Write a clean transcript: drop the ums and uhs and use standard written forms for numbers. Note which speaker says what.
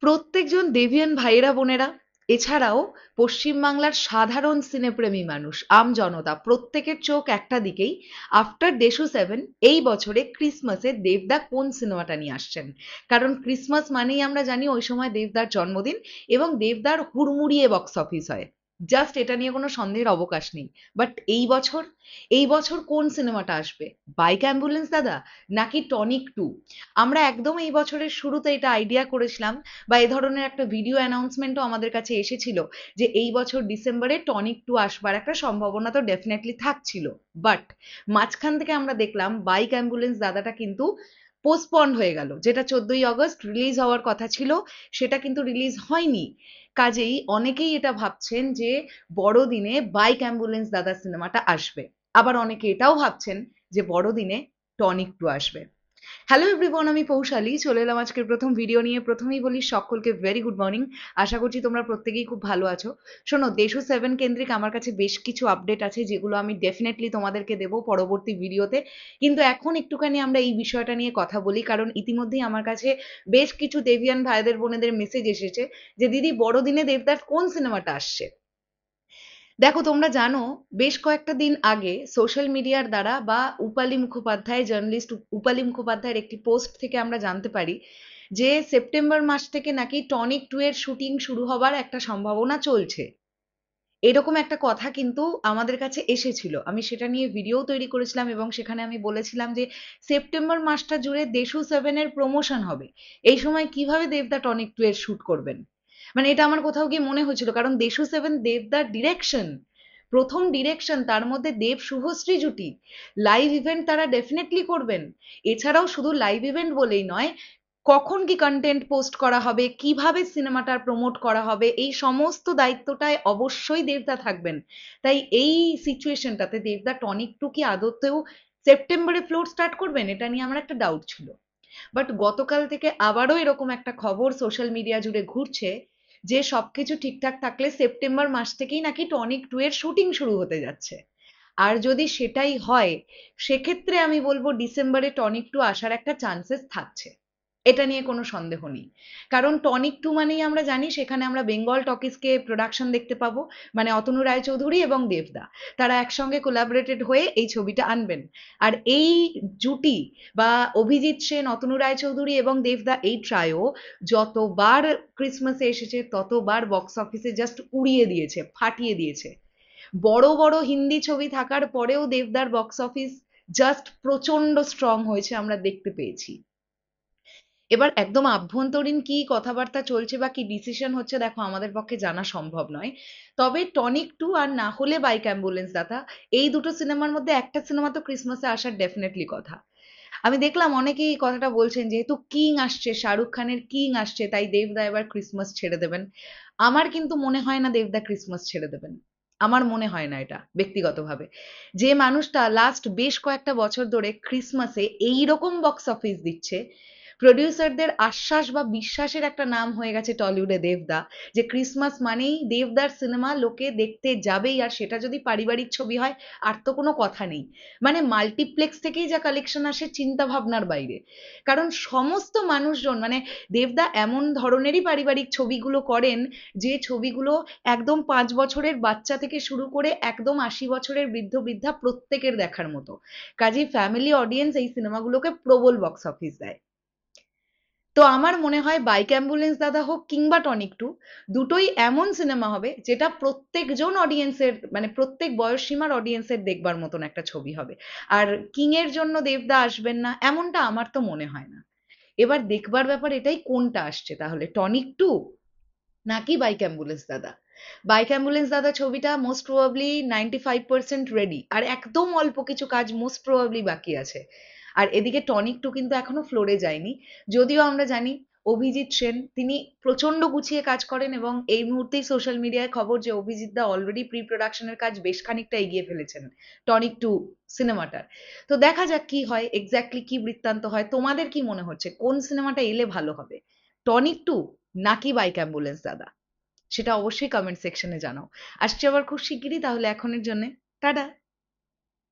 Speaker 1: প্রত্যেকজন দেবিয়ান ভাইয়েরা বোনেরা, এছাড়াও পশ্চিমবাংলার সাধারণ সিনেপ্রেমী মানুষ, আমজনতা প্রত্যেকের চোখ একটা দিকেই। আফটার দেশু 7 এই বছরে ক্রিসমাসে দেবদা কোন সিনেমাটা নিয়ে আসছেন। কারণ ক্রিসমাস মানেই আমরা জানি ওই সময় দেবদার জন্মদিন, এবং দেবদার হুড়মুড়িয়ে বক্স অফিস হয়, জাস্ট এটা নিয়ে কোনো সন্দেহের অবকাশ নেই। বাট এই বছর কোন সিনেমাটা আসবে? বাইক অ্যাম্বুলেন্স দাদা নাকি টনিক টু? আমরা একদম এই বছরের শুরুতে এটা আইডিয়া করেছিলাম, বা এই ধরনের একটা ভিডিও অ্যানাউন্সমেন্টও আমাদের কাছে এসেছিল, যে এই বছর ডিসেম্বরে টনিক টু আসবার একটা সম্ভাবনা তো ডেফিনেটলি থাকছিল। বাট মাঝখান থেকে আমরা দেখলাম বাইক অ্যাম্বুলেন্স দাদাটা কিন্তু পোস্টপন্ড হয়ে গেল। যেটা 14ই আগস্ট রিলিজ হওয়ার কথা ছিল, সেটা কিন্তু রিলিজ হয়নি। কাজেই অনেকেই এটা ভাবছেন যে বড়দিনে বাইক অ্যাম্বুলেন্স দাদা সিনেমাটা আসবে। আবার অনেকে এটাও ভাবছেন যে বড়দিনে টনিক টু আসবে। হ্যালো এভরিওয়ান, আমি পৌশালী চলে এলাম আজকের প্রথম ভিডিও নিয়ে। প্রথমেই বলি সকলকে ভেরি গুড মর্নিং। আশা করছি তোমরা প্রত্যেকেই খুব ভালো আছো। শোনো, দেশু 7 কেন্দ্রিক আমার কাছে বেশ কিছু আপডেট আছে, যেগুলো আমি ডেফিনেটলি তোমাদেরকে দেবো পরবর্তী ভিডিওতে। কিন্তু এখন একটুখানি আমরা এই বিষয়টা নিয়ে কথা বলি, কারণ ইতিমধ্যেই আমার কাছে বেশ কিছু দেবিয়ান ভাইদের বোনেদের মেসেজ এসেছে যে দিদি বড়দিনে দেবদার কোন সিনেমাটা আসছে। দেখো, তোমরা জানো বেশ কয়েকটা দিন আগে সোশ্যাল মিডিয়ার দ্বারা বা উপালি মুখোপাধ্যায়, জার্নালিস্ট উপালি মুখোপাধ্যায়ের একটি পোস্ট থেকে আমরা জানতে পারি যে সেপ্টেম্বর মাস থেকে নাকি টনিক টু এর শুটিং শুরু হবার একটা সম্ভাবনা চলছে। এরকম একটা কথা কিন্তু আমাদের কাছে এসেছিল, আমি সেটা নিয়ে ভিডিও তৈরি করেছিলাম এবং সেখানে আমি বলেছিলাম যে সেপ্টেম্বর মাসটা জুড়ে দেশু 7 এর প্রমোশন হবে। এই সময় কিভাবে দেবদা টনিক টু এর শুট করবেন? মানে এটা আমার কোথাও গিয়ে মনে হয়েছিল, কারণ দেশু 7 দেবদার ডিরেকশন, প্রথম ডিরেকশন, তার মধ্যে দেব শুভশ্রী জুটি, লাইভ ইভেন্ট তারা ডেফিনেটলি করবেন। এছাড়াও শুধু লাইভ ইভেন্ট বলেই নয়, কখন কি কন্টেন্ট পোস্ট করা হবে, কিভাবে সিনেমাটার প্রমোট করা হবে, এই সমস্ত দায়িত্বটায় অবশ্যই দেবদা থাকবেন। তাই এই সিচুয়েশনটাতে দেবদা টনিক টু কি আদতেও সেপ্টেম্বরে ফ্লোর স্টার্ট করবেন, এটা নিয়ে আমার একটা ডাউট ছিল। বাট গতকাল থেকে আবারও এরকম একটা খবর সোশ্যাল মিডিয়া জুড়ে ঘুরছে যে সবকিছু ঠিকঠাক থাকলে সেপ্টেম্বর মাস থেকেই নাকি টনিক টু এর শুটিং শুরু হতে যাচ্ছে। আর যদি সেটাই হয়, সেক্ষেত্রে আমি বলবো ডিসেম্বরে টনিক টু আসার একটা চান্সেস থাকছে, এটা নিয়ে কোনো সন্দেহ নেই। কারণ টনিক টু মানেই আমরা জানি সেখানে আমরা বেঙ্গল টকিজকে প্রোডাকশন দেখতে পাবো, মানে অতনু রায়চৌধুরী এবং দেবদা, তারা একসঙ্গে কোলাবোরেটেড হয়ে এই ছবিটা আনবেন। আর এই জুটি বা অভিজিৎ সেন, অতনু রায়চৌধুরী এবং দেবদা, এই ট্রায়ো যতবার ক্রিসমাসে এসেছে ততবার বক্স অফিসে জাস্ট উড়িয়ে দিয়েছে, ফাটিয়ে দিয়েছে। বড় বড় হিন্দি ছবি থাকার পরেও দেবদার বক্স অফিস জাস্ট প্রচন্ড স্ট্রং হয়েছে, আমরা দেখতে পেয়েছি। এবার একদম আভ্যন্তরীণ কি কথাবার্তা চলছে বা কি ডিসিশন হচ্ছে, দেখো আমাদের পক্ষে জানা সম্ভব নয়। তবে টনিক টু আর না হলে বাইক অ্যাম্বুলেন্স দাদা, এই দুটো সিনেমার মধ্যে একটা সিনেমা তো ক্রিসমাসে আসার ডেফিনেটলি কথা। আমি দেখলাম অনেকেই এই কথাটা বলছেন, যেহেতু কিং আসছে, শাহরুখ খানের কিং আসছে, তাই দেবদা এবার ক্রিসমাস ছেড়ে দেবেন। আমার কিন্তু মনে হয় না দেবদা ক্রিসমাস ছেড়ে দেবেন। আমার মনে হয় না এটা ব্যক্তিগতভাবে। যে মানুষটা লাস্ট বেশ কয়েকটা বছর ধরে ক্রিসমাসে এইরকম বক্স অফিস দিচ্ছে, প্রডিউসারদের আশ্বাস বা বিশ্বাসের একটা নাম হয়ে গেছে টলিউডে দেবদা, যে ক্রিসমাস মানেই দেবদার সিনেমা লোকে দেখতে যাবেই, আর সেটা যদি পারিবারিক ছবি হয় আর তো কোনো কথা নেই। মানে মাল্টিপ্লেক্স থেকেই যা কালেকশন আসে চিন্তা ভাবনার বাইরে। কারণ সমস্ত মানুষজন, মানে দেবদা এমন ধরনেরই পারিবারিক ছবিগুলো করেন যে ছবিগুলো একদম 5 বছরের বাচ্চা থেকে শুরু করে একদম 80 বছরের বৃদ্ধ বৃদ্ধা প্রত্যেকের দেখার মতো। কাজেই ফ্যামিলি অডিয়েন্স এই সিনেমাগুলোকে প্রবল বক্স অফিস দেয়। তো আমার মনে হয় বাইক অ্যাম্বুলেন্স দাদা হোক কিংবা টনিক টু, দুটোই এমন সিনেমা হবে যেটা প্রত্যেকজন অডিয়েন্সের, মানে প্রত্যেক বয়স সীমার অডিয়েন্সের দেখবার মতন একটা ছবি হবে। আর কিং এর জন্য দেবদা আসবেন না এমনটা আমার তো মনে হয় না। এবার দেখবার ব্যাপার এটাই, কোনটা আসছে তাহলে, টনিক টু নাকি বাইক অ্যাম্বুলেন্স দাদা? বাইক অ্যাম্বুলেন্স দাদা ছবিটা মোস্ট প্রবাবলি 95% রেডি, আর একদম অল্প কিছু কাজ মোস্ট প্রবাবলি বাকি আছে। আর এদিকে টনিক টু কিন্তু এখনো ফ্লোরে যায়নি। যদিও আমরা জানি অভিজিৎ সেন তিনি প্রচন্ড গুছিয়ে কাজ করেন, এবং এই মুহূর্তেই সোশ্যাল মিডিয়ায় খবর যে অভিজিৎ দা অলরেডি প্রি প্রোডাকশনের কাজ বেশ খানিকটা এগিয়ে ফেলেছেন টনিক টু সিনেমাটার। তো দেখা যাক কি হয়, এক্স্যাক্টলি কি বৃত্তান্ত হয়। তোমাদের কি মনে হচ্ছে কোন সিনেমাটা এলে ভালো হবে, টনিক টু নাকি বাইক অ্যাম্বুলেন্স দাদা? সেটা অবশ্যই কমেন্ট সেকশনে জানাও। আসছে আবার খুব শিগগিরই, তাহলে এখনের জন্য টাটা।